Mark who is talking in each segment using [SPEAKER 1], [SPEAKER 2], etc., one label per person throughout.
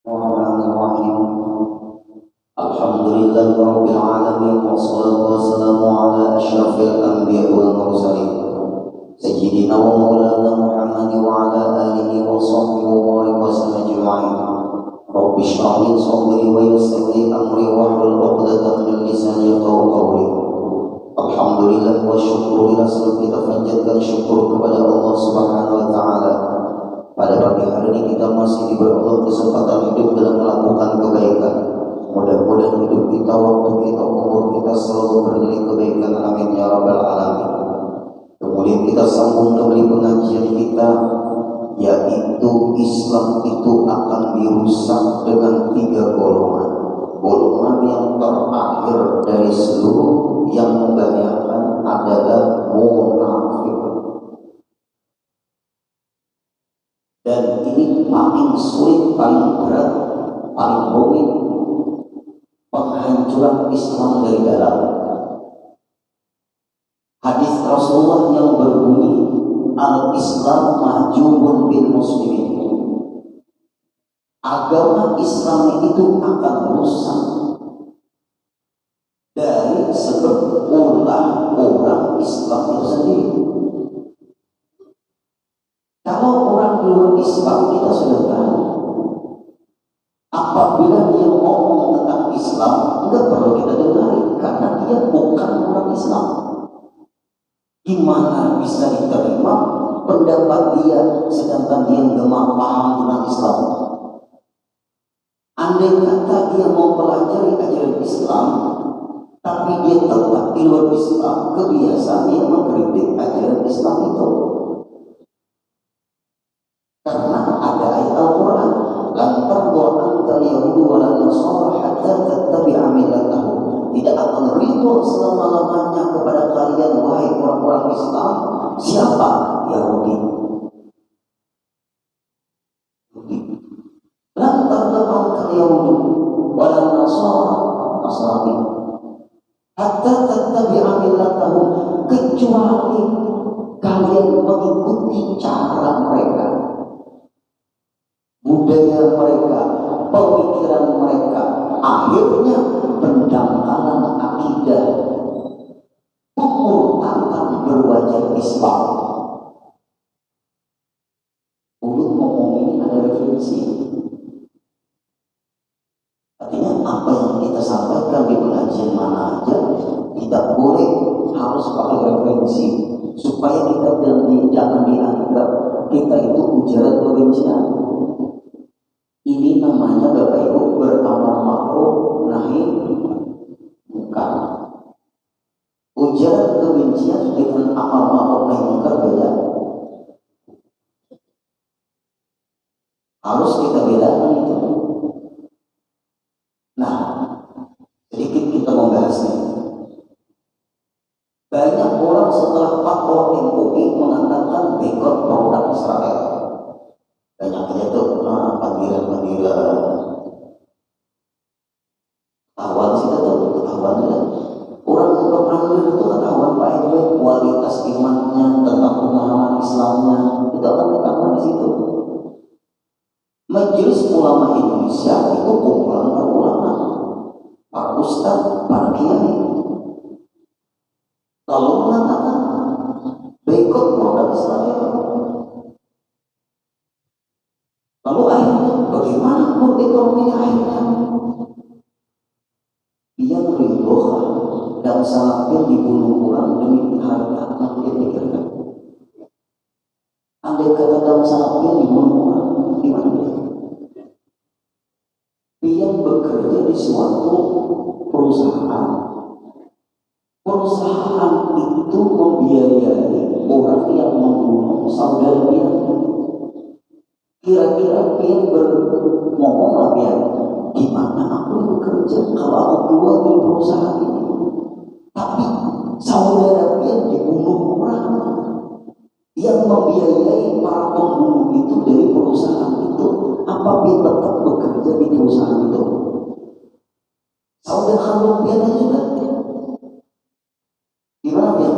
[SPEAKER 1] Bismillahirrahmanirrahim. Alhamdulillahirabbil alamin wassalatu wassalamu ala asyrafil anbiya'i wal mursalin sayyidina wa maulana Muhammad wa ala alihi wa sahbihi wa barik wa sallam ajma'in. Rabbi shrah li sadri wa yassir li amri wahlul 'uqdatam min lisani yafqahu qawli. Alhamdulillah wa syukru lillah, kita panjatkan syukur kepada Allah Subhanahu wa taala. Pada pagi hari ini kita masih diberi Allah kesempatan hidup dalam melakukan kebaikan. Mudah-mudahan hidup kita, waktu kita, umur kita selalu berdiri kebaikan. Amin ya rabbal alamin. Kemudian kita sambung kembali pengajian kita, yaitu Islam itu akan dirusak dengan 3 golongan. Golongan yang terakhir dari seluruh yang membahayakan adalah munafik. Dan ini paling sulit, paling berat, paling rumit penghancuran Islam dari dalam. Hadis Rasulullah yang berbunyi, al-Islam mahjubun bil muslimin. Agama Islam itu akan rusak dari sebab ulah orang Islam itu sendiri. Kalau orang luar Islam, kita sudah tahu, apabila dia ngomong tentang Islam, tidak perlu kita dengarin, karena dia bukan orang Islam. Gimana bisa diterima pendapat dia sedangkan dia nggak paham tentang Islam? Andai kata dia mau pelajari ajaran Islam, tapi dia tetap di luar Islam, kebiasaan dia mengkritik ajaran Islam itu. Karena ada ayat Al-Quran, lan tarda anka yahudu wa la nasara hatta tattabi'a millatahum. Tidak akan ridho selama-lamanya kepada kalian wahai orang-orang Islam. Siapa? Yahudi. Lan tarda anka yahudu wa la nasara nasrani hatta tattabi'a millatahum, kecuali kalian mengikuti cara mereka, budaya mereka, pemikiran mereka. Akhirnya pendangkalan akidah, pemurtadan berwajah Islam. Mulut ngomong ini ada referensi. Artinya apa yang kita sampaikan di pengajian mana aja tidak boleh harus pakai referensi, supaya kita jangan dianggap kita itu ujaran kebencian. Ini namanya Bapak Ibu beramar ma'ruf nahi munkar. Ujaran kebencian dengan amar ma'ruf nahi munkar beda. Harus kita bedakan itu. Nah, sedikit kita membahasnya. Banyak orang setelah fatwa MUI mengatakan boikot produk Israel. Banyak aja tuh panggilan-panggilan. Ketahuan sih ketahuan ya. Orang berpanggilan itu ketahuan Pak RW, kualitas imannya, tentang pemahaman Islamnya, itu akan ketahuan di situ. Majelis Ulama Indonesia itu kumpulan para ulama, para ustaz, para kiai. Lalu mengatakan boikot produk Israel. Lalu akhirnya bagaimana ekonominya akhirnya? Dia meridokan dan salahnya dibunuh orang demi harta yang dia pikirkan. Andai kata dalam salahnya dibunuh orang, gimana dia? Dia bekerja di suatu perusahaan. Perusahaan itu membiayai orang yang membunuh saudara dia. Kira-kira dia ngomong lah dia, gimana aku bekerja kalau aku keluar dari perusahaan ini, tapi saudara dia dibunuh orang. Yang membiayai para pembunuh itu dari perusahaan itu, apa dia tetap bekerja di perusahaan itu? Saudara kandung dia juga. Gimana dia?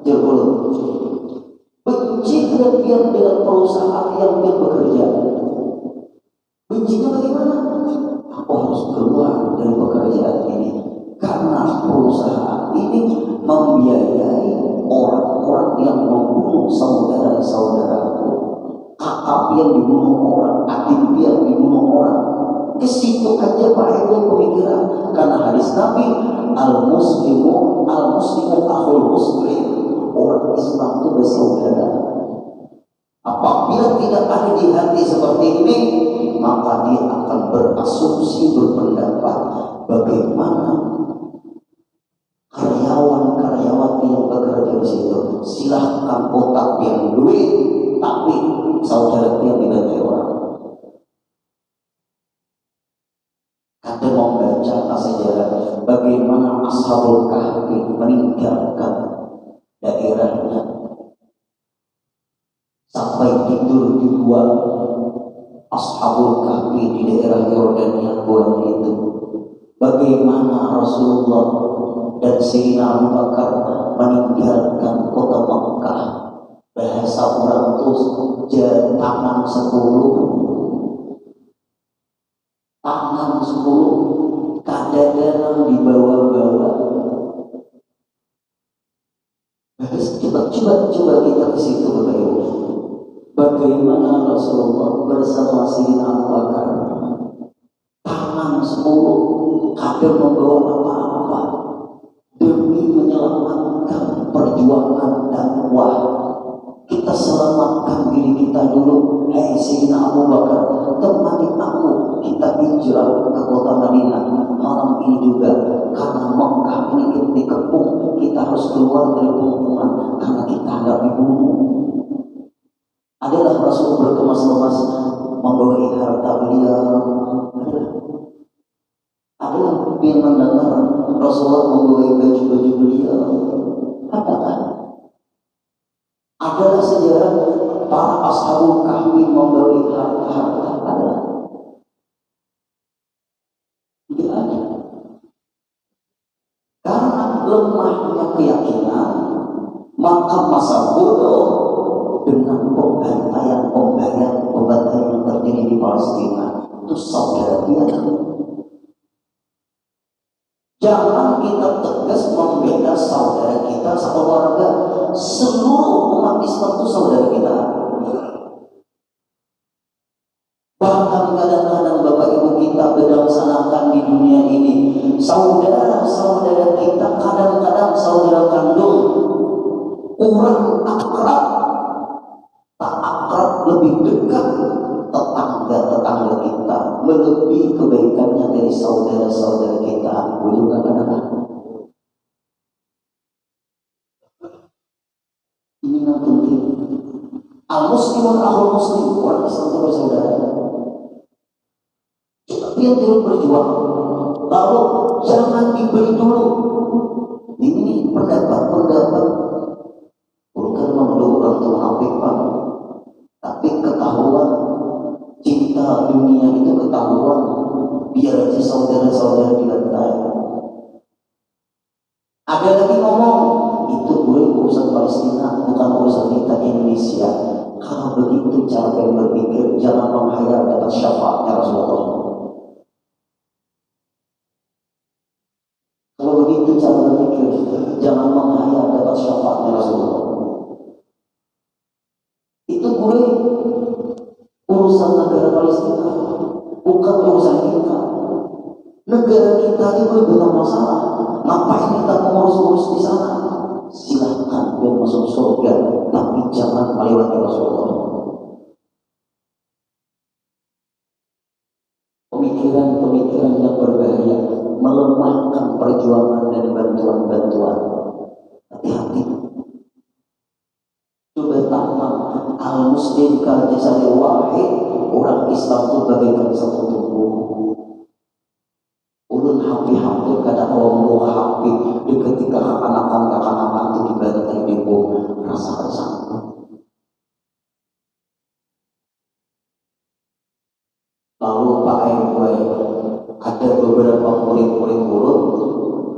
[SPEAKER 1] Jauh. Benci dia dengan perusahaan yang dia bekerja. Bencinya aku harus keluar dari pekerjaan ini karena perusahaan ini membiayai orang-orang yang membunuh saudara-saudaraku, kakak yang dibunuh orang, adik yang dibunuh orang. Ke situ aja Pak Heru pemikiran, karena hadis Nabi al-muslimu akhul muslim, orang Islam itu bersaudara. Apabila tidak ada di hati seperti ini, maka dia akan berasumsi, berpendapat bagaimana karyawan-karyawati yang bekerja di situ. Silahkan otak yang duit, tapi saudara dia dibantai orang. Ada membaca sejarah bagaimana Ashabul Kahfi meninggalkan daerahnya sampai tidur di gua Ashabul Kahfi di daerah Yordania guanya itu. Bagaimana Rasulullah dan Sayyidina Abu Bakar meninggalkan kota Makkah. Bahasa orang itu tangan 10 kadang-kadang dibawa-bawa. Coba kita ke situ Bapak Ibu. Bagaimana Rasulullah bersama Sayyidina Abu Bakar tangan 10 kadang membawa apa-apa demi menyelamatkan perjuangan dakwah. Kita selamatkan diri kita dulu. Hei Sayyidina Abu Bakar, temani aku, kita hijrah ke kota Madinah malam ini juga, karena Mekah ini dikepung, kita harus keluar dari pengepungan karena kita hendak dibunuh. Adalah Rasul berkemas-kemas membawa harta beliau. Adalah yang mendengar Rasulullah membawa baju-baju beliau. Adakah? Adalah sejarah para Ashabul Kahfi membawa harta-harta. Adalah tidak ada. Karena lemahnya keyakinan, maka masa bodoh dengan pembantaian yang terjadi di Palestina itu saudara kita. Jangan kita tegas membeda saudara kita, sekeluarga. Seluruh umat Islam itu saudara kita. Bahkan kadang-kadang Bapak Ibu kita berdangsanakan di dunia ini, saudara-saudara kita kadang-kadang saudara kandung, kurang akrab, tak akrab, lebih dekat tetangga-tetangga kita, melebihi kebaikannya dari saudara-saudara kita. Juga kadang-kadang ini yang penting. Al-muslimun akhul muslim, orang Islam itu bersaudara. Dia turut berjuang, lalu jangan dibeli dulu. Ini pendapat bukan menuduh orang itu munafik, Pak. Tapi ketahuan cinta dunia itu ketahuan, biar aja saudara-saudara dibantai. Ada lagi ngomong, itu gue urusan Palestina, bukan urusan kita Indonesia. Kalau begitu cara yang berpikir, jangan menghayal dapat syafaatnya Rasulullah. Kalau begitu cara berpikir, jangan menghayal dapat syafaatnya Rasulullah. Itu gue urusan negara Palestina, bukan urusan kita. Negara kita itu banyak masalah. Ngapain kita mengurus-urus di sana? Silahkan biar masuk surga, tapi jangan melewati Rasulullah. Pemikiran-pemikiran yang berbahaya melemahkan perjuangan dan bantuan-bantuan. Hati-hati. Coba tanam al-muslim kal jasadi wahid, orang Islam itu bagaikan satu tubuh. Ulun hampir kadang orang luar hampir di ketika kakak-kakak itu dibantai di bawah rasa bersama. Lalu Pak Ewai ada beberapa murid-murid guru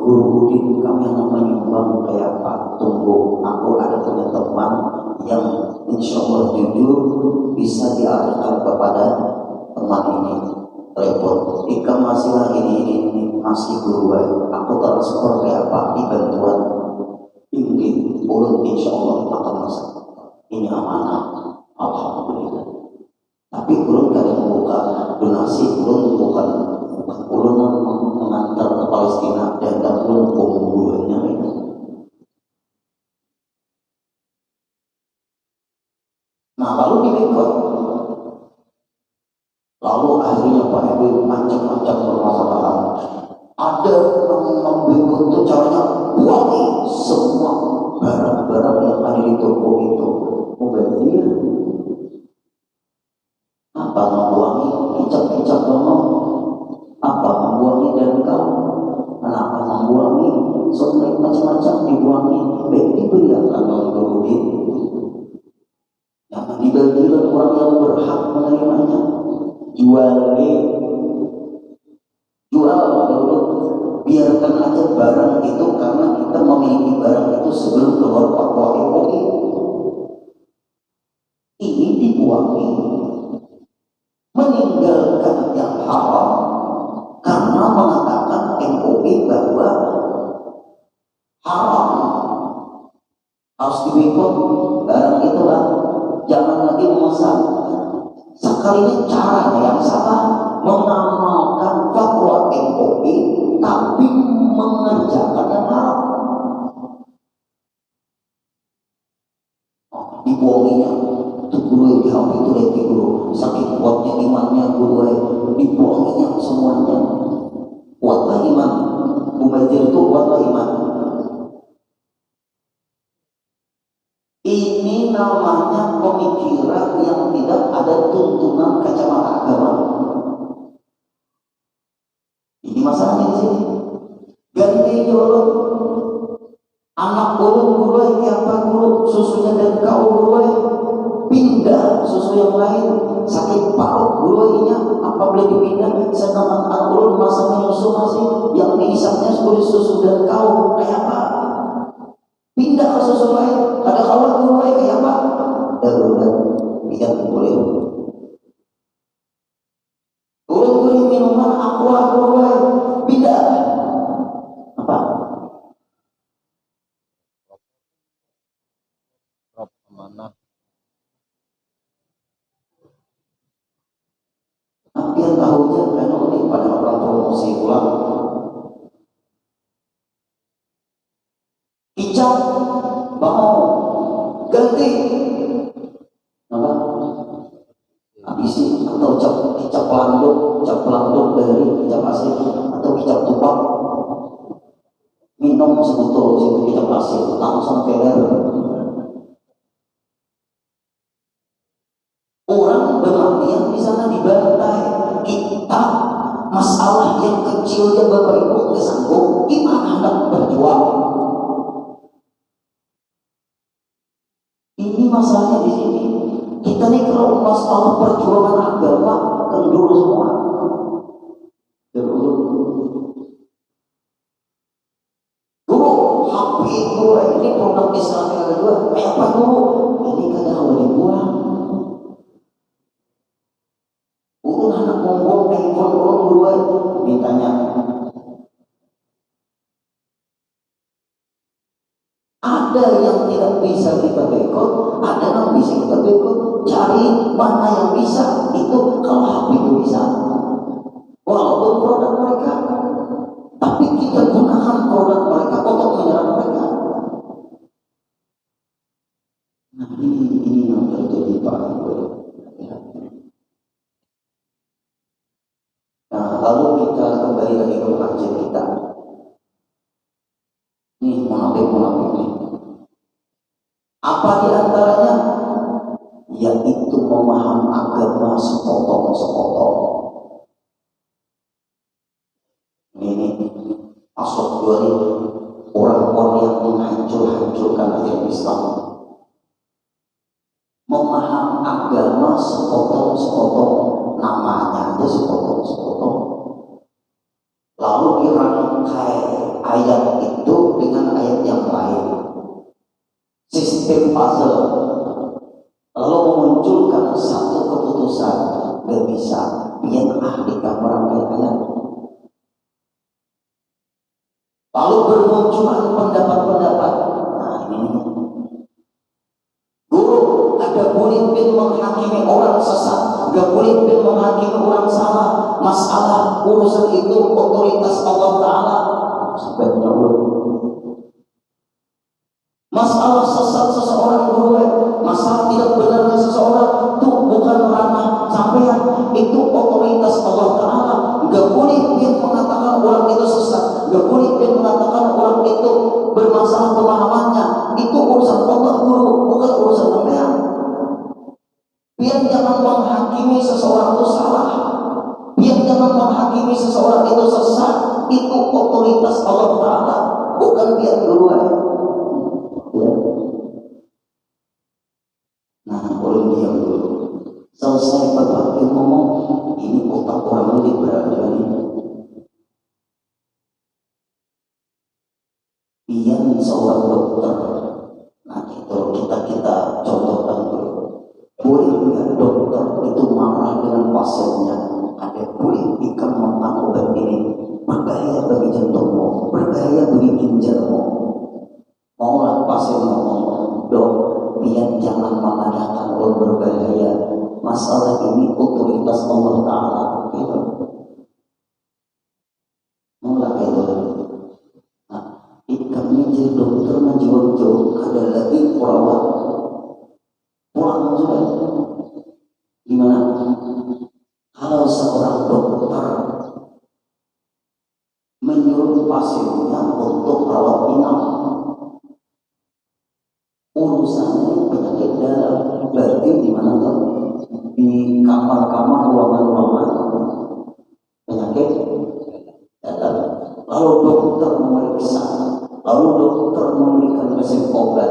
[SPEAKER 1] Udin kami yang menyumbang kayak Pak Tunggu. Aku ada punya teman yang insya Allah jujur bisa diarahkan kepada teman ini telepon. Ika masih lagi ini masih guru baik. Aku transfer kayak apa di bantuan ini ulun insya Allah akan masuk. Ini amanah, alhamdulillah. Tapi ulun kadang membuka donasi, ulun bukan ulun mengantar ke Palestina dan ulun pembunuhannya itu. Nah lalu diikut, lalu akhirnya Pak Ebi macam-macam permasalahan. Ada yang membuat itu caranya buangi semua barang-barang yang ada di toko itu. Mubazir. Apa membuangi kicap-kicap ngomong? Apa membuangi dengkal? Kenapa membuangi? Soalnya macam-macam dibuangi. Baik diberikan oleh duit. Jangan dibagikan orang yang berhak menerimanya. Jual dulu. Biarkan aja barang itu karena kita memiliki barang itu sebelum keluar fatwa MUI. Ini dibuangi. Meninggalkan yang haram karena mengatakan MUI bahwa haram harus diikut barang itulah, jangan lagi memesan. Sekalinya caranya yang salah, mengamalkan fatwa MUI tapi mengerjakan yang haram. Dibuanginya itu guru di HP itu lagi guru saking kuatnya imannya guru dibuanginya semuanya. Kuatlah iman Mubazir itu, kuatlah iman. Ini namanya pemikiran yang tidak ada tuntunan kacamata agama. Ini masalahnya di sini. Ganti dulu anak guru ini apa guru susunya dan kau guru pindah susu yang lain sakit parut guru ininya apa boleh dipindah. Sedangkan anak guru masa menyusu masih yang diisapnya seperti susu dan kau kayak apa, pindah ke susu lain. Ada kawan guru kayak apa, darurat tidak boleh. Guru minuman aqua guru pindah apa
[SPEAKER 2] mana
[SPEAKER 1] biar tahu aja karena ini pada orang promosi ulang hijab mau ganti apa habisi atau hijab pelanduk dari hijab asli atau hijab tupak minum sebotol situ hijab asli langsung peler. Orang berlatihan di sana dibantai. Kita masalah yang kecilnya Bapak Ibu nggak sanggup, gimana hendak berjuang? Ini masalahnya di sini. Kita nih kalau masalah perjuangan agama kendor semua. Guru, HP guru ini produk Islam yang kedua. Kayak apa guru? Ini kadang mau dibuang. Anak ngomong handphone orang dua mintanya. Ada yang tidak bisa kita boikot, ada yang bisa kita boikot. Cari mana yang bisa itu. Kalau HP itu bisa, walaupun produk mereka, tapi kita gunakan produk mereka untuk menyerang mereka. Nah ini yang terjadi Pak. Nah, lalu kita kembali lagi ke pengajian kita. Nih, munafik nih. Apa di antaranya? Yaitu memahami agama sepotong-sepotong. Ini masuk dari orang-orang yang menghancurkan ajaran Islam. Memahami agama sepotong-sepotong, namanya aja sepotong-sepotong. Lalu dirangkai ayat itu dengan ayat yang lain, sistem puzzle. Lalu memunculkan satu keputusan. Gak bisa, biar ahli merangkai ayat. bermunculan pendapat-pendapat. Nah ini guru ada boleh bin menghakimi orang sesat, gak boleh bin menghakimi orang salah. Masalah urusan itu otoritas Allah Ta'ala. Sebaiknya masalah sesat seseorang guru, masalah tidak benarnya seseorang itu bukan ranah sampean, itu otoritas Allah Ta'ala. Gak boleh dia mengatakan orang itu sesat, gak boleh dia mengatakan orang itu bermasalah pemahamannya. Itu urusan Allah guru, bukan urusan sampean. Biar jangan menghakimi seseorang itu salah, biar jangan menghakimi seseorang itu sesat. Itu otoritas Allah Ta'ala, bukan biar guru ya. Nah, boleh diam dulu. Selesai berbakti ngomong, ini otak orang ini berada ini. Pian seorang dokter. Nah, itu kita contohkan dulu. Boleh nggak dokter itu marah dengan pasiennya? Ada boleh ikan makan obat ini berbahaya bagi jantungmu, berbahaya bagi ginjalmu. Maulah pasien ngomong, dok, biar jangan mengadakan hal berbahaya. Masalah ini otoritas Allah Ta'ala. Gitu. Maulah itu. Nah, kami jadi dokter menjual-jual, ada lagi perawat pulang juga. Gimana? Kalau seorang dokter menyuruh pasiennya untuk rawat inap, urusannya penyakit dalam, berarti di mana tuh? Di kamar-kamar, ruangan-ruangan penyakit dalam. Lalu dokter memeriksa, lalu dokter memberikan resep obat.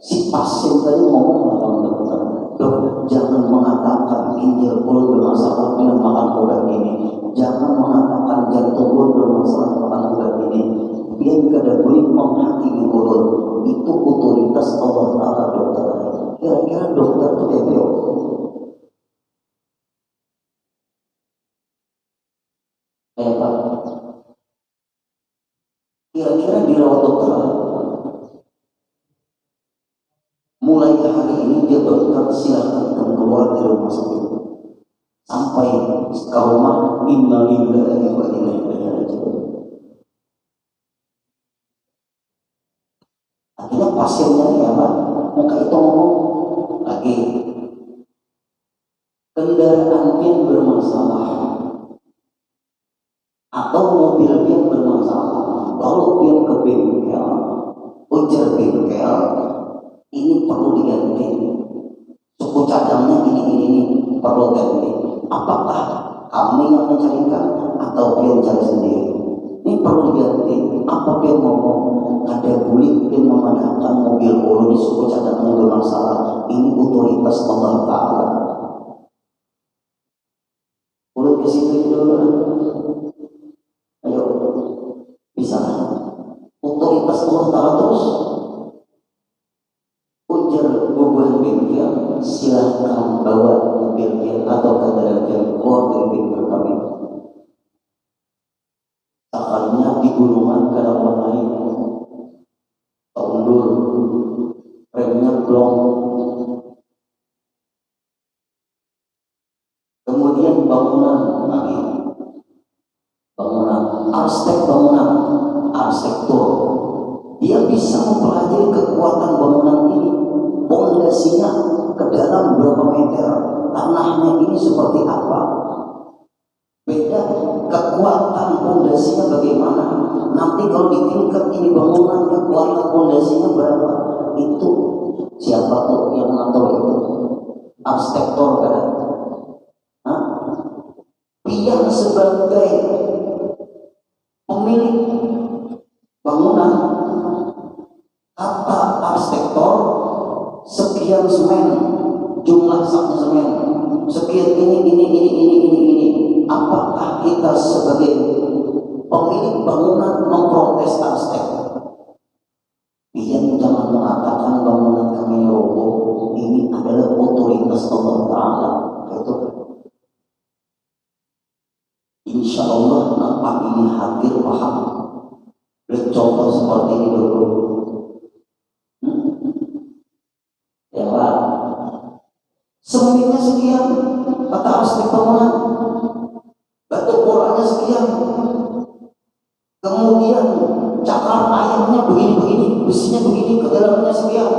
[SPEAKER 1] Si pasien tadi ngomong sama dokter, dok, jangan mengatakan ginjal pun bermasalah dengan makan obat ini, jangan mengatakan jantung pun bermasalah makan obat ini. Biar kada boleh menghakimi mulut. Itu otoritas Allah Ta'ala dokter. Kira-kira dokter itu bebel. Pak, kira-kira dirawat dokter. Mulai hari ini dia dokter silahkan keluar dari rumah sakit. Sampai ke rumah, innalillahi wa inna ilaihi raji'un. Artinya pasiennya ini apa? Muka itu ngomong lagi kendaraan yang bermasalah atau mobil yang bermasalah, lalu dia ke bengkel, ujar bengkel, ini perlu diganti, suku cadangnya ini perlu ganti. Apakah kami yang mencarikan atau dia cari sendiri? Ini perlu diganti. Apa dia ngomong? Ada kulit yang memadamkan mobil ulu di suku cadangnya bermasalah. Ini otoritas Allah Ta'ala. Ulu ke situ dulu. Ayo, bisa kan? Otoritas Allah Ta'ala terus. Ujar bubuhan bengkel, silahkan bawa mobil atau kendaraan keluar dari bengkel kami. Sekalinya di gunungan kada orang lain. Mundur, remnya blong. Kemudian bangunan lagi, bangunan arsitektur. Dia bisa mempelajari kekuatan bangunan ini, pondasinya ke dalam berapa meter, tanahnya ini seperti apa, beda kekuatan pondasinya bagaimana. Nanti kalau di tingkat ini bangunan kekuatan pondasinya berapa, itu siapa tuh yang ngatur itu? Arsitektur kan? Dia sebagai pemilik bangunan, kata arsitektur sekian semen, jumlah saknya semen sekian ini. Apakah kita sebagai pemilik bangunan memprotes arsitek? Dia jangan mengatakan bangunan kami roboh. Ini adalah otoritas Allah Ta'ala. Itu insya Allah nampak ini hadir paham. Contoh seperti ini dulu. Ya Pak, semenitnya sekian, kata aspek bangunan, batu poranya sekian, kemudian cakar ayamnya begini-begini, besinya begini, kedalamannya sekian.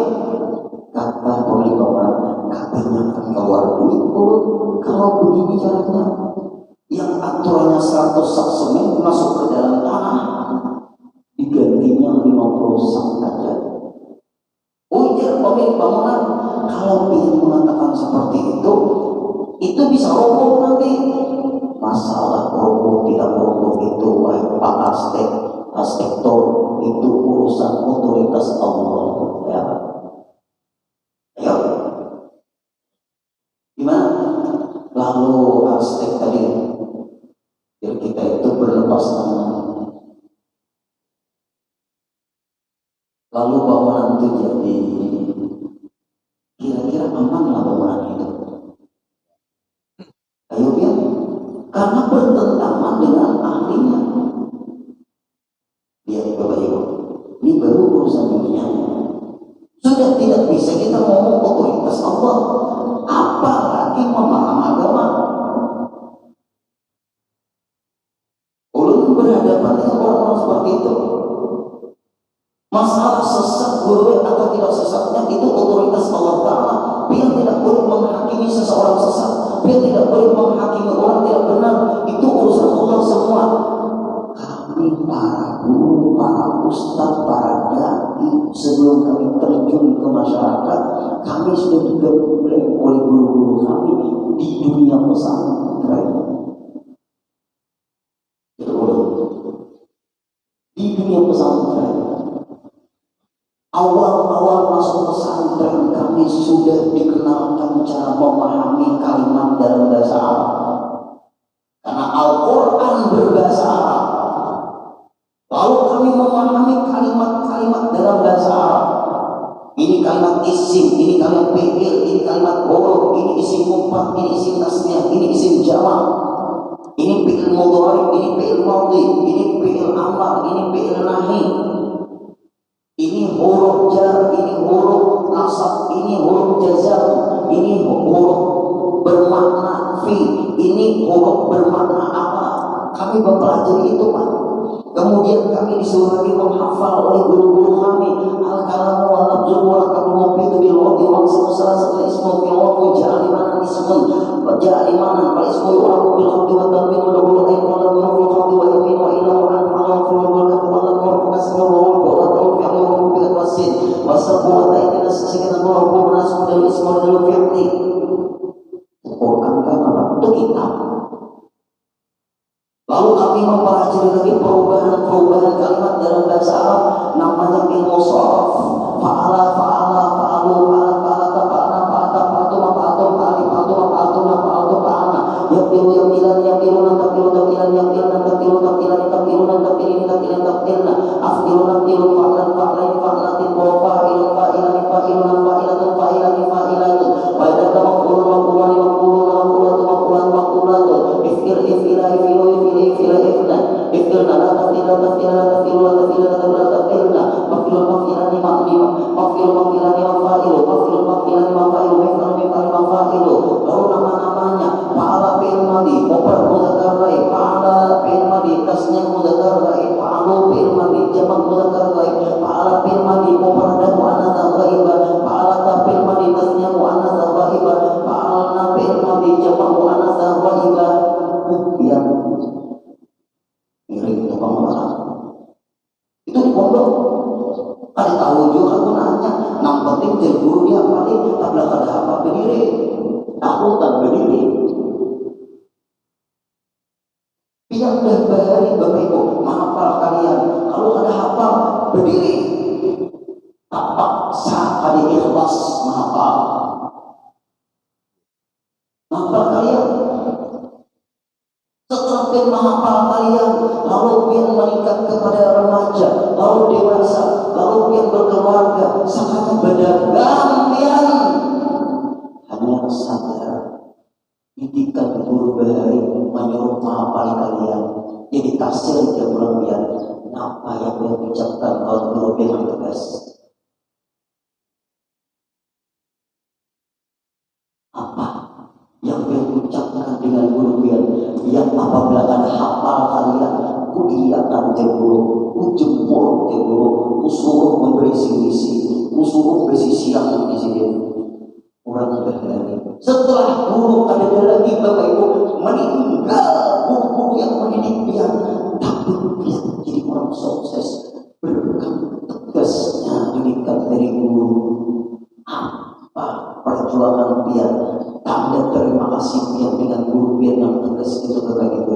[SPEAKER 1] Kata pemilik bangunan, katanya akan keluar duit kalau begini caranya. Yang aturannya 100 sak semen masuk ke dalam tanah, digantinya 50 sak aja. Ujar pemilik bangunan, kalau dia mengatakan seperti itu bisa roboh nanti. Masalah roboh tidak roboh itu Pak arsitektur itu urusan otoritas Allah. Ya. Ayo, gimana? Lalu arsitek tadi, biar kita itu berlepas tangan. Lalu bangunan itu jadi kira-kira amanlah bangunan itu. Ayo biar, karena bertentangan dengan ahlinya. Biar Bapak Ibu, ini baru urusan dunia. Sudah tidak bisa kita ngomong otoritas Allah, apalagi memaham agama. Ulun berhadapan dengan orang-orang seperti itu. Masalah sesat boleh atau tidak sesatnya itu otoritas Allah Ta'ala. Dia tidak boleh menghakimi seseorang sesat, dia tidak boleh menghakimi orang tidak benar. Itu urusan Allah semua. Kami para guru, para ustaz, para dai, sebelum kami terjun ke masyarakat, kami sudah digabung oleh guru-guru kami di dunia pesantren. Di dunia pesantren, awal-awal masuk pesantren kami sudah dikenalkan cara memahami kalimat dalam bahasa Arab. Karena Al-Quran berbahasa Arab. Lalu kami memahami kalimat-kalimat dalam bahasa Arab. Ini kalimat isim, ini kalimat fi'il, ini kalimat huruf, ini isim mufrad, ini isim tasniah, ini isim jamak. Ini fi'il mudhari, ini fi'il madhi, ini fi'il amr, ini fi'il nahi. Ini huruf jar, ini huruf nasab, ini huruf jazam, ini huruf bermakna fi, ini huruf bermakna apa. Kami mempelajari itu Pak. Kemudian kami disuruh lagi menghafal oleh guru-guru kami al-kalamu wa nabzu wa lakamu bitu bil wadi wa salah satu ismu fil wadi ja'alimanan ismun ja'alimanan fal ismu yu'rafu bil khudi wa tanwin wa lahu ayn wa lam yurfu khudi wa yamin wa ila wa an wa fil wal katu wa lam yurfu kasmu wa wa tawfi wa yurfu bil wasin wa sabu wa ta'idina sekian wa huwa nasu dari ismu dari fi'li. Quran kan apa? Itu kitab. Lalu kami mempelajari lagi perubahan kalimat dalam bahasa Arab, namanya ilmu sharaf. Fa'ala, fa'ala, fa'alu, fa'ala, fa'ala, fa'ana, fa'ata, fa'atu, fa'atu, fa'ali, fa'atu, fa'atu, fa'atu, fa'ana. Yaqilu, yaqilan, yaqiluna, taqilu, taqilan, yaqilna, taqilu, taqilan, taqiluna, taqilin, taqilan, taqilna. Afqilu, naqilu, fa'lan, fa'lain, fa'latin, fa'ilun, fa'ilan, fa'ilun, fa'ilatun, fa'ilan, fa'ilatun. Wa idza maf'ulun, maf'ulun, maf'ulun, maf'ulatun, maf'ulan, maf'ulatun. Ifkir, ifila, ifilu, ifila, ifna. Ifkirna, la tafila, tafila, la tafilu, la tafila, la tafila, la tafilna. Maf'ilun, maf'ilani, ma'lima. Maf'ilun, maf'ilani, mafa'ilu. Maf'ilun, maf'ilani, mafa'ilu. Maf'ilun, maf'ilani, mafa'ilu. Lalu nama-namanya fa'ala fi'il madhi, mufrad mudzakkar ghaib. Fa'ala fi'il madhi, tasnya mudzakkar ghaib. Fa'alu fi'il madhi, jamak mudzakkar ghaib. Fa'ala fi'il madhi, mufrad dan muannats ghaib. Fa'ala fi'il madhi, tasnya muannats ghaib. Fa'alna fi'il madhi, jamak muannats ghaib. Biar miring tukang makan. Itu di pondok. Ada tahu juga aku nanya, yang penting jadi guru dia paling tak ada apa berdiri. Tahu tak berdiri. Biar berbahari Bapak Ibu, menghafal kalian. Kalau ada hafal berdiri. Tapak sah ada ikhlas menghafal. Menghafal kalian. Setelah dia menghafal kalian, lalu dia meningkat kepada remaja, lalu dewasa, lalu dia berkeluarga, saatnya berdagang pian. Hanya sadar, didikan guru bahari menyuruh menghafal kalian, jadi tasir dia pulang pian. Apa yang dia pada hafal kalian ku iakan jeguru ku jempol jeguru ku suruh memberi sisi ku suruh beri siang di sini orang berlari setelah guru ada lagi Bapak Ibu meninggal guru yang mendidik dia tapi dia jadi orang sukses berkat tegasnya didikan dari guru. Apa perjuangan pian tanda terima kasih pian dengan guru pian yang tegas itu Bapak Ibu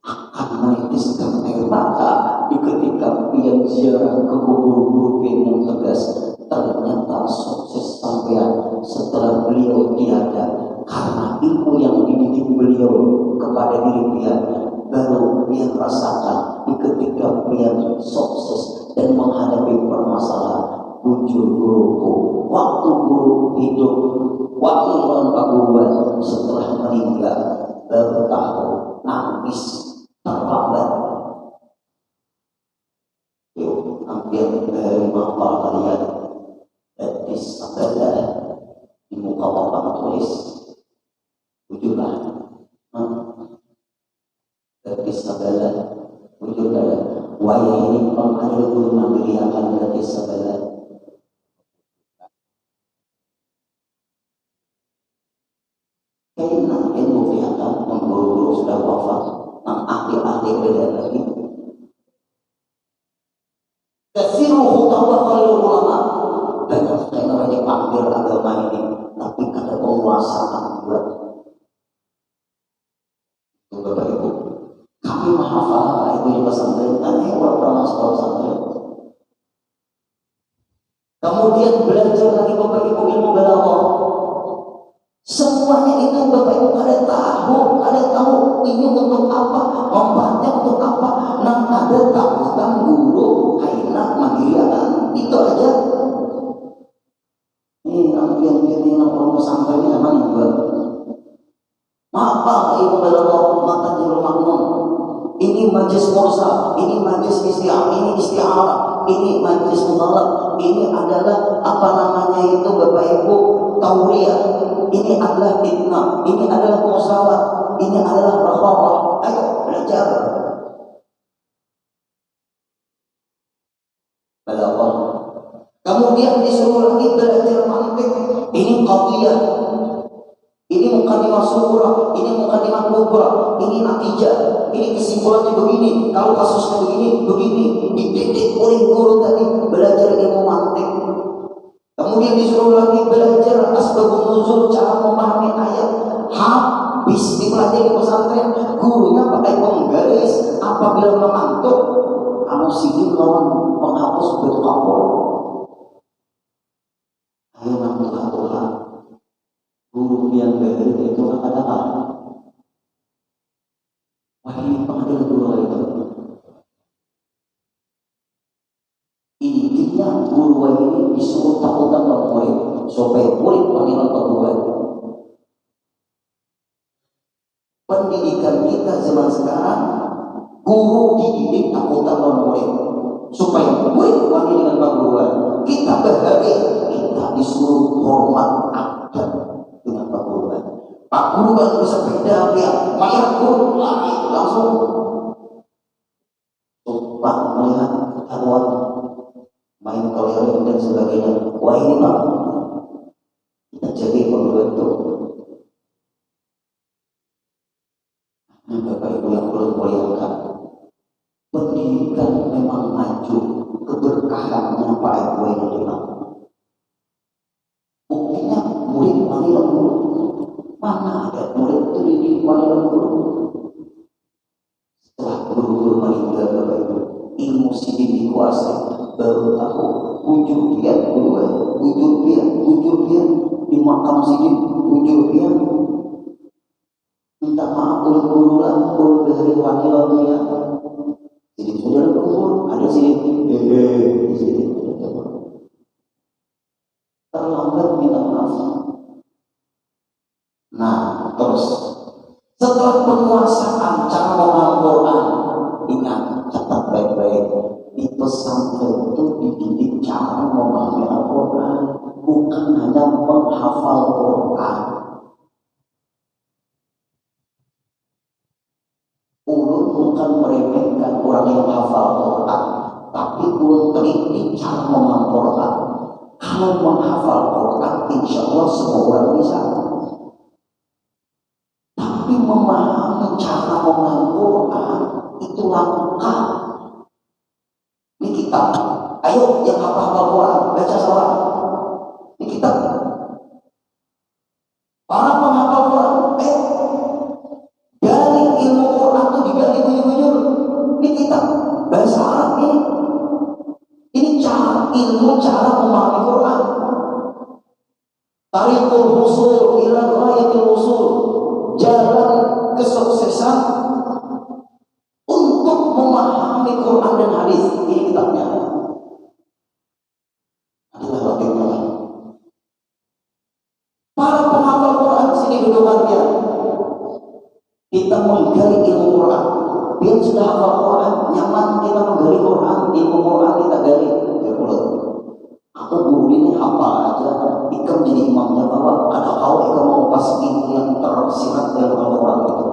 [SPEAKER 1] akan menitiskan air mata di ketika pian ziarah ke guru-guru pian yang tegas. Ternyata sukses sampean setelah beliau tiada karena ilmu yang dididik beliau kepada diri pian baru pian rasakan di ketika pian sukses dan menghadapi permasalahan. Bujur guruku waktu guru hidup waktu lawan paguruan setelah meninggal baru tahu nangis terlambat. Yuk hampir dari mata kalian etis ada di muka papan tulis bujurlah etis ada bujurlah wayah ini pengadil guru mandiri akan etis ada ilmu kelihatan mengguru-guru sudah wafat yang ahli-ahli beda lagi kesiru hutawah khalil ulama banyak sekali orang yang panggil agama ini tapi ada penguasaan buat itu Bapak Ibu kami menghafal itu di pesantren dan hewan pernah sekolah pesantren kemudian belajar lagi Bapak Ibu ilmu balaghah. Semuanya itu Bapak Ibu ada tahu ini untuk apa, membaca untuk apa, ada takutan guru, kainak, mandirian, itu aja. Ini yang orang pesantrennya sama juga. Apa ibu balaghah mata jilul maknun? Ini majlis mursa, ini majlis isti'arah, ini majlis mudhalab, ini adalah apa namanya itu Bapak Ibu tauriyah. Ini adalah fitnah, ini adalah musawat, ini adalah rahawah. Ayo belajar. Balaghah. Kemudian disuruh lagi belajar mantik. Ini qadiyah. Ini muqaddimah sughra, ini muqaddimah kubra, ini natijah, ini kesimpulannya begini, kalau kasusnya begini, dididik oleh guru tadi belajar ilmu mantik. Kemudian disuruh lagi belajar asbabun nuzul, cara memahami ayat. Habis dipelajari di pesantren, gurunya pakai penggaris. Apabila mengantuk, kamu sidin lawan penghapus betul kapur. Ayo ngantuk Tuhan. Guru yang belajar itu kata-kata. Wah ini pengadil guru itu. Intinya guru ini disuruh takutan murid supaya murid panggilan kedua. Pendidikan kita zaman sekarang guru dididik takutan murid supaya murid panggilan kedua. Kita berhari kita disuruh hormat adab dengan Pak Guruan. Pak Guruan bersepeda dia mayat guru lari langsung Pak melihat ketahuan main kelihatan dan sebagainya. Wah ini Pak, kita jaga Guruan itu. Nah Bapak Ibu yang perlu muliakan, pendidikan memang maju, keberkahannya Pak Ibu ini memang. Buktinya murid panggilan guru, mana ada murid itu di panggilan guru. Setelah guru-guru meninggal Bapak Ibu, ilmu sidin dikuasai, baru tahu ujur dia di makam sidin, ujur dia minta maaf oleh guru lah, guru dari wakilannya. Jadi saudara guru ada sidin, terlambat minta maaf. Nah terus setelah penguasaan cara memahami Quran, ingat catat baik-baik, di pesantren itu dididik cara memahami Al-Quran, bukan hanya menghafal Quran. bukan meremehkan orang yang hafal Quran, tapi ulun teliti cara memahami Quran. Kalau menghafal Quran, insya Allah semua orang bisa. Tapi memahami cara memahami Quran itu langka. Ini kitab. Ayo yang hafal Quran baca salah. Ini kitab. Para penghafal Quran, dari ilmu Quran itu digali bujur-bujur. Ini kitab bahasa Arab ini. Ini cara ilmu cara memahami Quran. Tariqul husul ila ghayatil husul. Jalan kesuksesan untuk memahami Quran dan hadis. Ini kitabnya. Adalah wakilnya. Para penghafal Quran sini dudukannya. Kita menggali ilmu Quran. Biar sudah hafal Quran, nyaman kita menggali Quran, ilmu Quran kita gali. Ya Allah. Aku guru ini hafal aja, ikam jadi imamnya bahwa ada kau ikam mau pas ini yang tersirat dalam Al-Quran itu.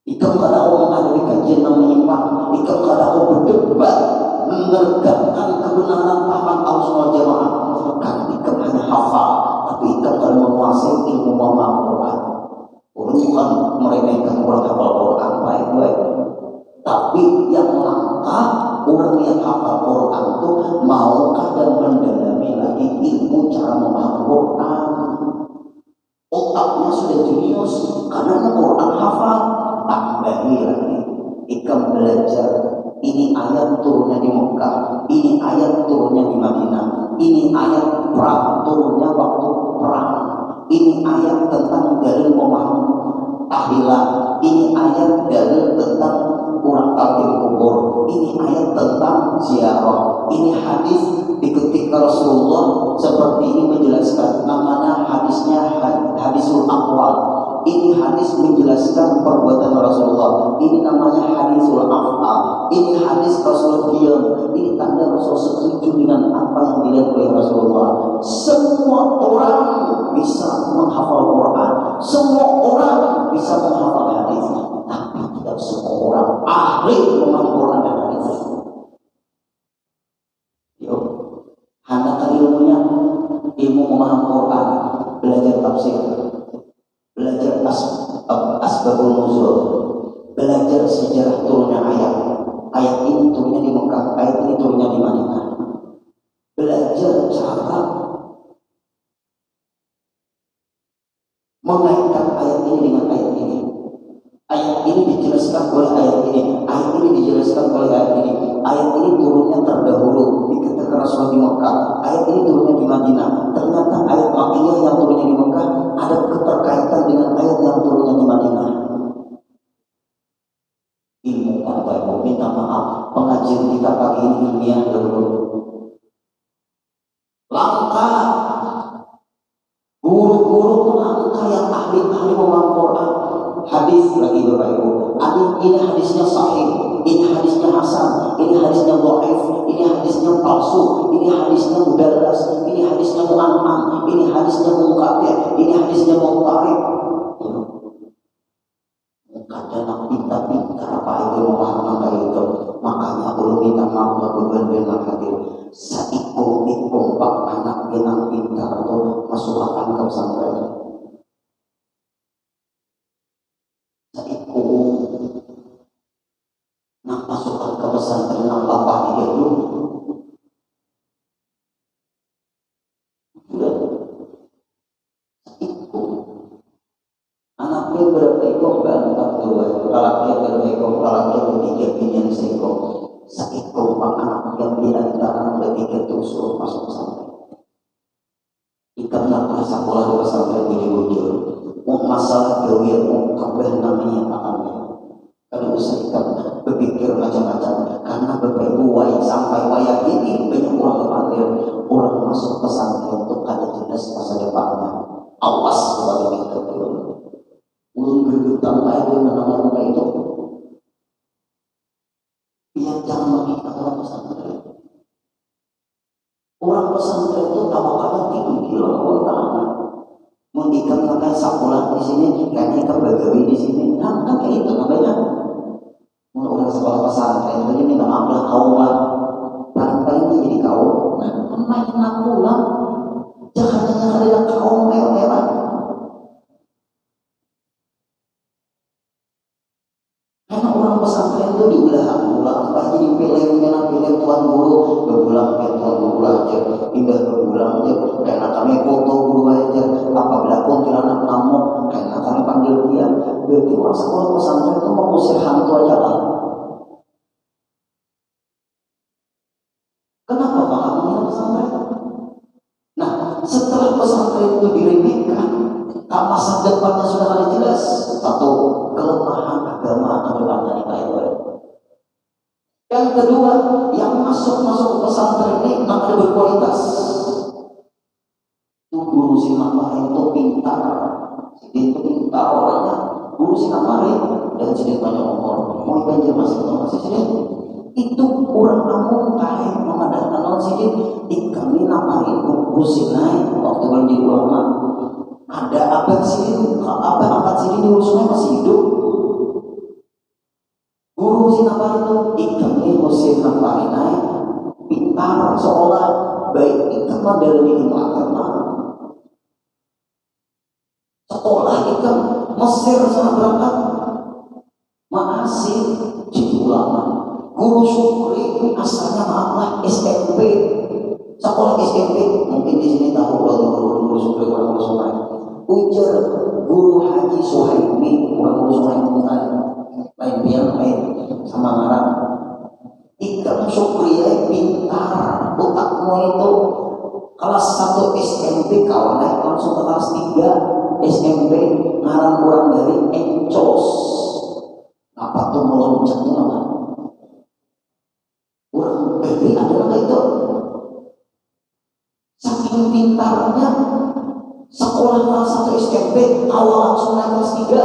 [SPEAKER 1] Ikam kada mau menghadapi kajian namanya imam, ikam kada mau berdebat menergakkan kebenaran paham Ahlussunnah wal Jamaah. Kan ikam hanya hafal, tapi ikam kada menguasai ilmu memahami Quran. Orang bukan meremehkan orang hafal Quran baik-baik, tapi yang langka orang yang hafal Quran itu maukah dan mendalami lagi ilmu cara memahami Quran. Otaknya sudah jenius karena Quran hafal, tambahi lagi ikam belajar. Ini ayat turunnya di Mekah, ini ayat turunnya di Madinah, ini ayat perang turunnya waktu perang, ini ayat tentang dalil memahami tahlilan, ini ayat dalil tentang orang takdir kubur, ini ayat tentang ziarah, ini hadis di ketika Rasulullah seperti ini menjelaskan, namanya hadisnya hadisul aqwal. Ini hadis menjelaskan perbuatan Rasulullah. Ini namanya hadisul af'al. Ini hadis Rasulullah diam. Ini tanda Rasul setuju dengan apa yang dilihat oleh Rasulullah. Semua orang bisa menghafal Quran. Semua orang bisa menghafal hadis. Tapi tidak semua orang ahli memahami Quran dan hadis. Yuk, hendak ilmunya, ilmu memahami Quran, belajar tafsir, belajar asbabun nuzul, belajar sejarah turunnya ayat. Ayat ini turunnya di Mekah, ayat ini turunnya di Madinah. Belajar cara mengaitkan ayat ini dengan ayat ini. Ayat ini dijelaskan oleh ayat ini, ayat ini dijelaskan oleh ayat ini. Ayat ini turunnya terdahulu dikatakan Rasulullah di Mekah, ayat ini turunnya di Madinah. Ternyata ayat Makkiyah yang turunnya di Mekah ada keterkaitan dengan ayat yang turunnya di Madinah. Ilmu apa yang minta maaf, pengajian kita pagi ini ilmiah dulu. Langka guru-guru langka yang ahli-ahli memahami Quran. Hadis lagi Bapak Ibu, ini hadisnya sahih, ini hadisnya hasan, ini hadisnya dhaif, ini hadisnya palsu, ini hadisnya mudallas, ini hadisnya mu'an'an, ini hadisnya munqati', ini hadisnya mudharib. Kadang pintar-pintar Pak Ibu memahami kayak itu. Makanya ulun minta maaf lakukan benar hadir. Saikung-ikung Pak anak genang pintar itu masuk akan ke pesantren. Nah masukkan ke pesantren yang bapak dia dulu. Sudah. Itu anaknya berapa ekor bantah dua. Kalau dia berapa ekor, kalau dia bertiga pilihan seekor. Seekor pak anak yang di antara bertiga itu suruh masuk pesantren. Ikan nak sekolah di pesantren ini bujur. Mau masalah gawir, mau kabeh namanya pakannya. Kalau usah ikan berpikir macam-macam, karena Bapak Ibu sampai wayang ini banyak orang khawatir orang masuk pesantren itu kada jelas masa depannya. Awas sebagai kita dulu. Ulun berhutang baik dengan nama itu. Biar jangan mengira orang pesantren. Orang pesantren itu tawakalnya tinggi loh, tanah. Mengikat pakai sekolah di sini, karena ikan bagawi di sini, kan kayak itu namanya. pesantren itu minta maaf lah kaum lah, paling-paling dia jadi kaum. Nah, pemain aku lah, jangan ada kaum mewah. Karena orang pesantren itu diulang-ulang, pas jadi pilih tuan guru, berulang ke tuan guru aja, pindah berulang aja. Karena kami foto guru aja, apabila kuntilanak ngamuk, karena kami panggil dia. Berarti orang sekolah pesantren itu mengusir hantu aja lah. Kenapa Pak menghina pesantren? Nah, setelah pesantren itu diremehkan, masa depannya sudah kali jelas. Satu, kelemahan agama kedepannya dibayar. Yang kedua, yang masuk ke pesantren ini namanya berkualitas. Itu guru sinamarin itu pintar, itu pintar orangnya. Guru sinamarin dan sedikit banyak umur. Mau banjir masih sedikit. Itu kurang amun kain mengadakan non sedikit. Kami namarin guru sinai waktu berjadi ulama. Ada abad sini di urusannya masih hidup. Guru sinapar itu ikannya musim nampari naik pintar seolah baik ikan dari ilmu agama. Sekolah ikan Mesir sana berangkat Makasih jadi ulama. Guru Syukri asalnya maaflah SMP, sekolah SMP. Mungkin di sini tahu kalau guru Syukri orang Sungai. Ujar guru Haji Suhaimi orang Sungai Mutai. Lain biang lain sama ngarang. Ikan Syukri pintar, otakmu itu kelas 1 SMP kawan naik langsung ke kelas 3 SMP ngarang kurang dari encos. Apa tuh meloncatnya apa? Kurang beri ada itu. Saking pintarnya sekolah kelas 1 SMP awal langsung naik kelas 3.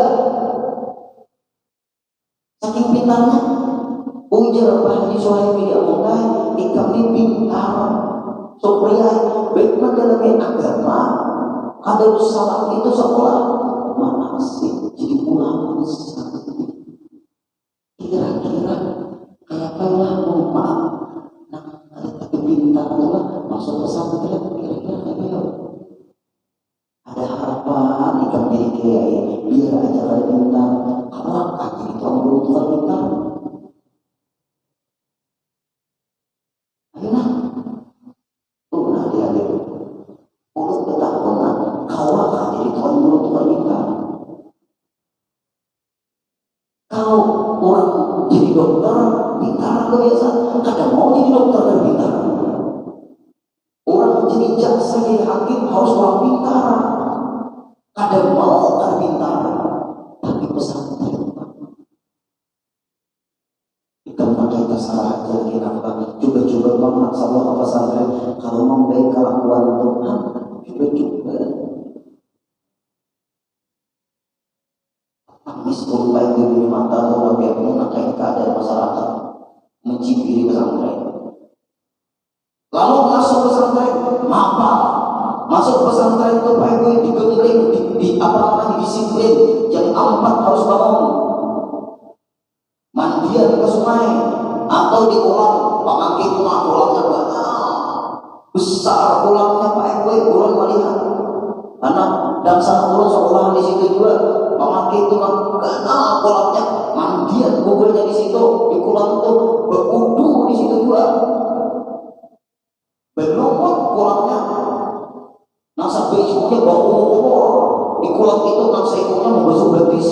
[SPEAKER 1] Saking pintarnya ujar Pak Haji Suhaimi diomongkan ikam ini pintar supaya baik mendalami agama ada salah itu sekolah makasih jadi ulama besar. Kira-kira kayak lah maaf nah ada tapi pintar lah masuk pesantren kira-kira kayak ada harapan ikam jadi kiai biar aja kalau pintar kalau kaki itu guru tuan pintar. Ayolah tuh nanti ada urut betapa kau akan jadi tuan guru tuan pintar. Kalau orang jadi dokter pintar kebiasaan kadang mau jadi dokter dan pintar. Orang jadi jaksa jadi hakim harus orang pintar. Kadang mau kan pintar, tapi pesantren kita pakai kesalahan jadi apa? Coba-coba banget sama ke pesantren. Kalau membaik kelakuan Tuhan, coba-coba. Miskul baik di mata atau lebih mengenai keadaan masyarakat mencibiri pesantren. Lalu masuk pesantren, mapa? Masuk pesantren itu baik digengling di apa namanya disiplin. Jam 4 harus bangun. Mandian ke sungai atau di kolam. Pemangki kolamnya besar kolamnya Pak RW bulan melihat. Karena dan sana turun sekolah di situ juga. Pemangki itu karena kolamnya mandian buburnya di situ di kolam itu berwudu di situ juga. Belum kolamnya nasa besoknya bawa umur di kolam itu nasa ibunya membasuh betis.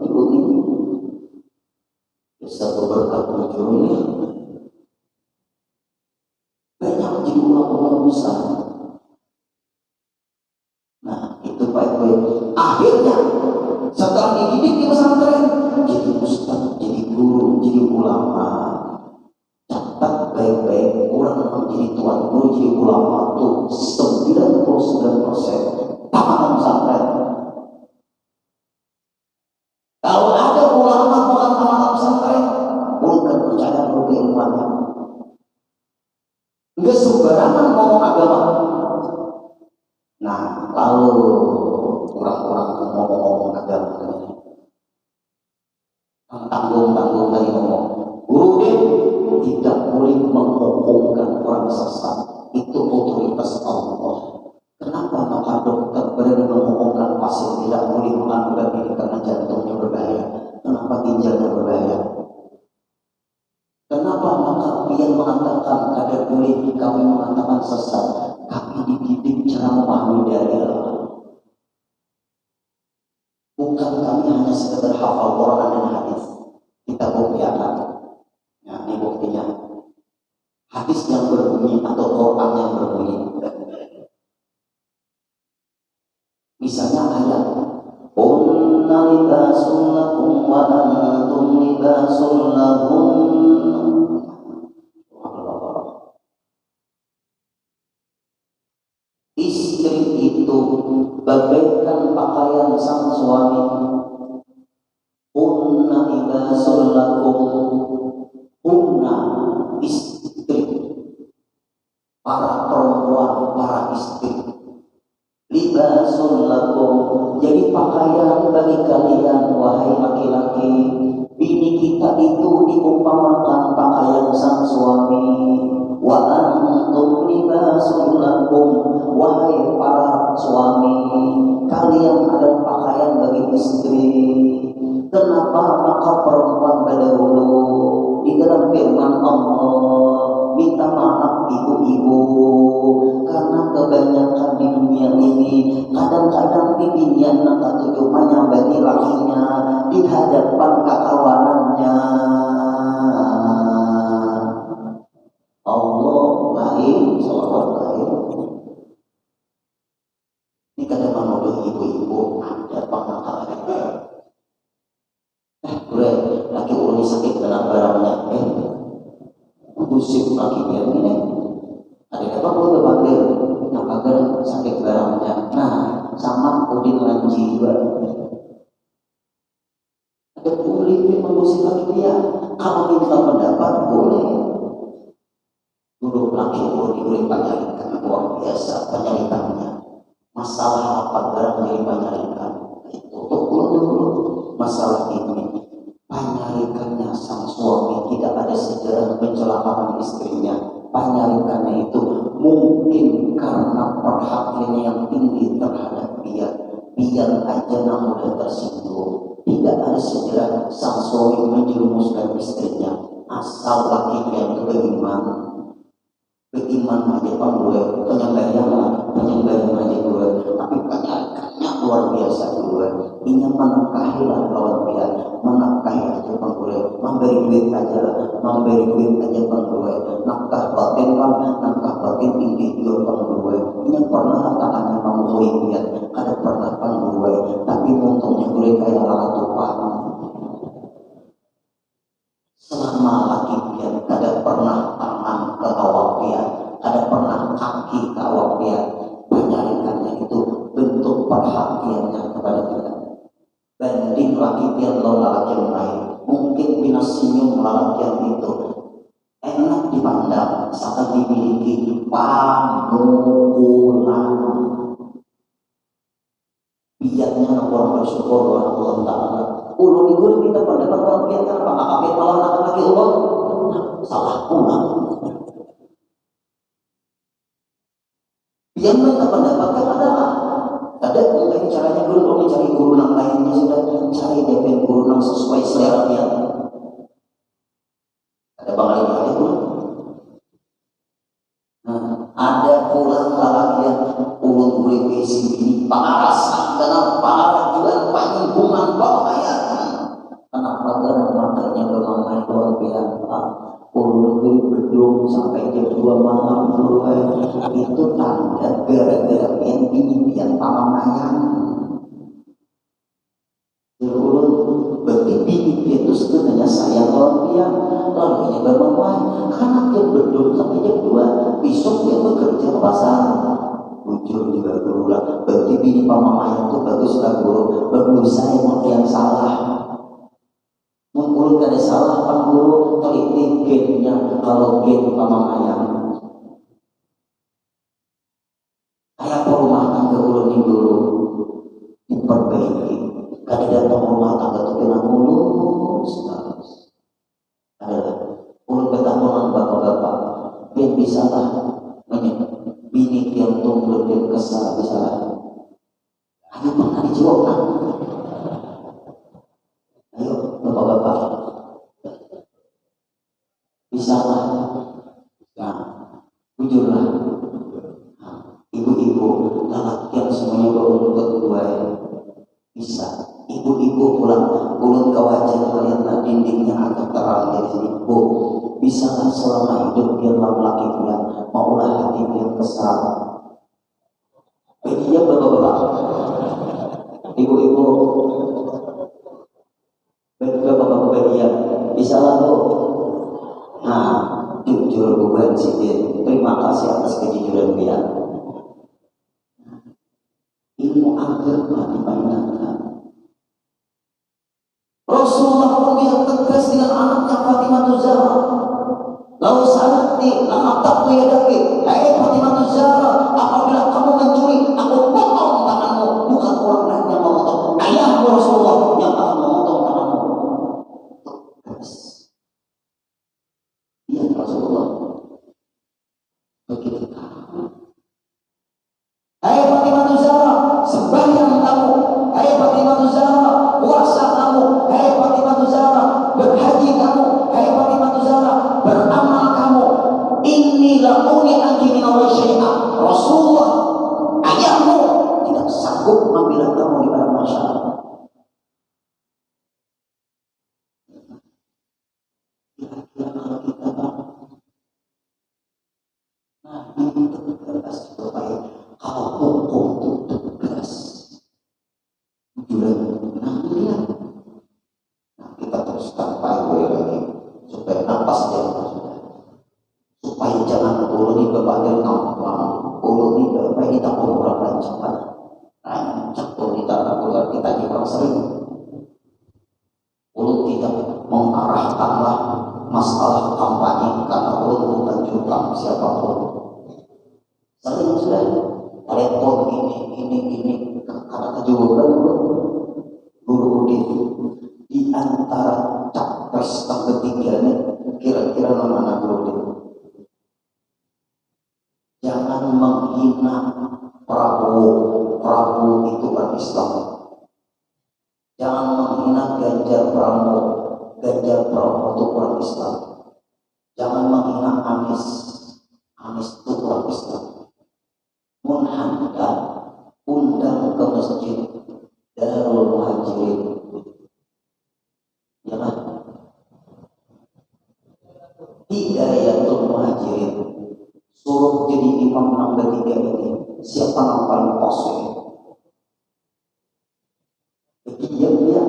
[SPEAKER 1] Ibu ini bisa berberkat munculnya banyak jadi ulama besar. Nah itu Pak RW akhirnya setelah dididik di pesantren jadi ustaz, jadi guru, jadi ulama. Catat baik-baik orang menjadi tuan guru jadi ulama itu 99% tamat pesantren. Kalau ada ulama bukan tamat pesantren bukan percaya perlu keilmuannya. Enggak sembarangan ngomong agama. Nah kalau orang-orang ngomong agama tanggung tadi ngomong, guru deh tidak boleh menghukumkan orang sesat, itu otoritas Allah. Kenapa maka dokter berani menghukumkan pasien tidak boleh mengambil ini karena jantungnya berbahaya? Kenapa ginjalnya berbahaya? Kenapa maka dia mengatakan kadang boleh kami mengatakan sesat? Kami dididik cara memahami dalil. Bukan kami hanya sekedar hafal Quran dan hadis. Kita buktikan. Ya, ini buktinya. Hadis yang berbunyi atau Quran yang berbunyi. Misalnya ayat Kunna libasul lakum wa antum libasul lahum. Istri itu bagaikan pakaian sang suami. Kunna libasul lakum. Kunna istri, para perempuan, para istri, libasul lakum, jadi pakaian bagi kalian wahai laki-laki. Bini kita itu diumpamakan pakaian sang suami. Wa antum libasul lakum, wahai para suami, kalian adalah pakaian bagi istri. Kenapa maka perempuan berdahulu di dalam firman Allah minta maaf ibu-ibu karena kebanyakan di dunia ini kadang-kadang pipinya nak tujuh menyambati lakinya di hadapan kakawanannya. Allah lain, salawat lain. Ini kadang menuduh ibu-ibu ada pengakalan. Laki ulun sakit kena barangnya, busuk laki dia ini. Ada apa perlu berbanding? Kenapa kan sakit barangnya? Nah, sama udin lanji juga. Ada boleh mengusik laki dia. Kalau minta pendapat boleh. Dulu laki ulun diberi penyalikan luar biasa penyalikannya. Masalah apa barang jadi penyalikan? Itu ulun dulu masalah ini. Penyalikannya sang suami tidak ada sejarah pencelakaan istrinya. Penyalikannya itu mungkin karena perhatiannya yang tinggi terhadap dia. Biar aja nak mudah tersinggung. Tidak ada sejarah sang suami menjerumuskan istrinya. Asal laki itu beriman. Beriman aja bang gue. Penyembahyang aja gue. Tapi penyalikannya luar biasa gue. Ini menafkahilah lawan dia. Menafkahi aja bang gue, memberi duit aja bang gue, nafkah batin bang, nafkah batin tinggi juga bang gue. Ini pernah tangannya bang gue lihat, ada pernah bang gue, tapi untungnya gue kayak lala tumpah. Selama laki dia, ada pernah tangan ke awak dia, ada pernah kaki ke awak dia. Penyalikannya itu bentuk perhatiannya kepada kita. Banding laki yang laki yang lain, mungkin bina senyum laki yang itu enak dipandang saat dimiliki pamulan. Biarnya orang bersyukur Allah Ta'ala. Ulun itu kita pendapat orang biar apa? Apa kalau laki-laki ulun salah pulang. Biar mereka pendapatkan adalah ada mungkin caranya guru cari guru yang lainnya sudah cari dengan guru yang sesuai selera dia. Ada bang lain itu. Nah, ada pulang lagi yang ulun guru besi ini pangarasan dan pangaruan penyinggungan bahaya. Kenapa karena matanya bermain luar biasa. Ulun guru bedung sampai jam 2 malam dulu itu tanda gara-gara yang yang pamamayan. Ulun berarti bini itu sebenarnya sayang lawan dia, lalu dia bermain karena dia bedung sampai jam 2 besok dia bekerja ke pasar. Muncul juga guru lah, berarti bini pamamayan itu bagus lah guru, bagus saya yang salah. Mungkin ada salah kan guru teliti gennya kalau gen pamamayan. Kayak rumah tangga guru nih dulu diperbaiki. Kadang datang rumah tangga tuh kena mulus. di sini, Bu, bisakah selama hidup dia laki dia maulah hati dia kesal? Iya bapak-bapak, ibu-ibu, bapak-bapak dia bisa lah Bu. Nah, jujur bukan sih, terima kasih atas kejujuran dia. Ilmu agama dimainkan. Rasulullah pun bisa tegas dengan anaknya Fatimah Zahra. Lau sanati laqattu yadaki, hai Fatimah Zahra, apabila kamu mencuri, aku potong tanganmu. Bukan orang lain yang memotong, ayahmu Rasulullah yang akan memotong tanganmu. Tegas. Iya Rasulullah. Begitu. Hai Fatimah Zahra, sembahyang kamu. Hai Fatimah Zahra, puasa kamu. Hai Fatimah Zahra, berhaji kamu. Hai Fatimah Zahra, beramal kamu. Inilah uni anki minallah syai'ah. Rasulullah, ayahmu tidak sanggup mengambil kamu di dalam masyarakat. Kira-kira kalau kita ini tegas supaya kalau hukum itu tegas, jujuran, lihat. Kita terus tanpa lagi supaya napas jangan, supaya jangan uruni berbagai nama, uruni berbagai kita orang lancar, lancar kita keluar kita juga sering, urut tidak mengarahkanlah masalah kampanye karena urut bukan curang siapapun. Sering sudah telepon ini karena kejuruan guru di antara capres yang ketiganya kira-kira mana guru. Jangan menghina Prabowo itu orang Islam. Jangan menghina Ganjar Pranowo itu orang Islam. Jangan menghina Anies itu orang Islam. Munhanda undang ke masjid Darul Muhajirin, ya kan? Hidayatul Muhajirin, suruh jadi imam 63 ini. Siapa yang paling pose? Iya,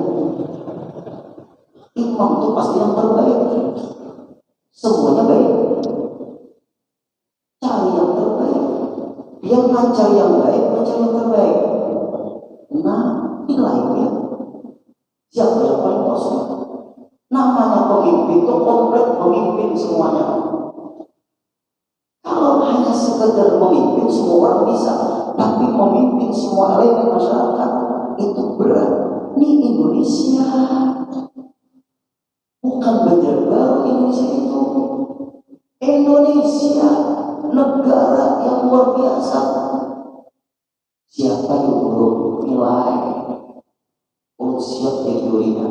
[SPEAKER 1] imam itu pasti yang terbaik. Semuanya baik. Cari yang terbaik. Dia mencari yang baik, mencari yang terbaik. Nah, nilainya siapa yang paling kosong? Namanya pemimpin itu komplit memimpin semuanya. Kalau hanya sekedar memimpin semua orang bisa, tapi memimpin semua elemen masyarakat itu berat. Ini Indonesia, bukan belajar baru Indonesia itu. Indonesia negara yang luar biasa. Siapa yang belum nilai siap jadi durinya?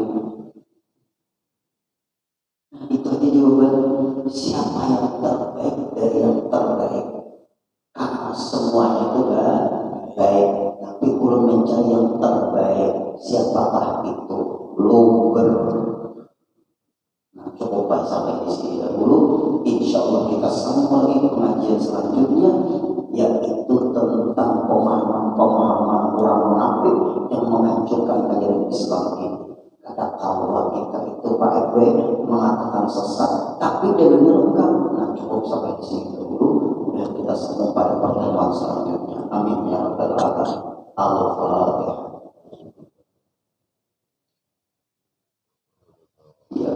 [SPEAKER 1] Nah, itu aja jawaban. Siapa yang terbaik dari yang terbaik? Karena semuanya itu baik, tapi belum mencari yang terbaik. Siapakah itu? Lumber. Nah, cukup sampai di sini dahulu. Insya Allah kita sambung lagi pengajian selanjutnya, yaitu tentang pemahaman orang munafik yang menghancurkan ajaran Islam ini. Kata Allah kita itu Pak RW mengatakan sesat, tapi dalilnya lengkap. Nah, cukup sampai di sini dahulu. Kemudian kita sambung pada pertemuan selanjutnya. Amin ya rabbal alamin. Al-Fatihah. Ya,